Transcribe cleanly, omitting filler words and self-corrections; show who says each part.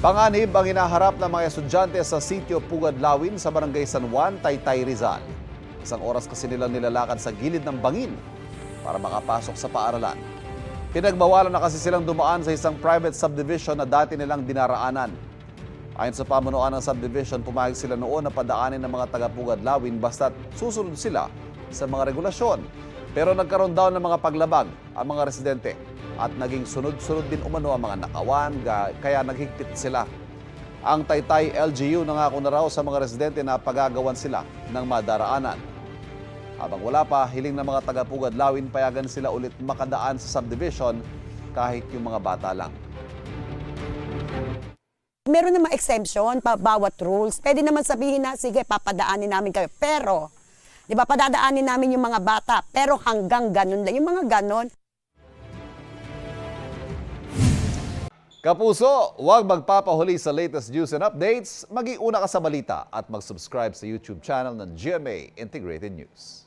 Speaker 1: Panganib ang hinaharap ng mga estudyante sa sitio Pugadlawin sa Barangay San Juan, Taytay, Rizal. Isang oras kasi nilang nilalakad sa gilid ng bangin para makapasok sa paaralan. Pinagbawalan na kasi silang dumaan sa isang private subdivision na dati nilang dinaraanan. Ayon sa pamunuan ng subdivision, pumayag sila noon na padaanin ng mga taga-Pugadlawin basta't susunod sila sa mga regulasyon. Pero nagkaroon daw ng mga paglabag ang mga residente at naging sunod-sunod din umano ang mga nakawan, kaya naghigpit sila. Ang Taytay LGU nangako na raw sa mga residente na pagagawan sila ng madaraanan. Habang wala pa, hiling ng mga taga-Pugadlawin payagan sila ulit makadaan sa subdivision kahit yung mga bata lang.
Speaker 2: Meron namang exemption, bawat rules. Pwede naman sabihin na, sige, papadaanin namin kayo. Pero, di ba, padadaanin namin yung mga bata. Pero hanggang ganun lang. Yung mga ganun.
Speaker 1: Kapuso, huwag magpapahuli sa latest news and updates. Mag-iuna ka sa balita at mag-subscribe sa YouTube channel ng GMA Integrated News.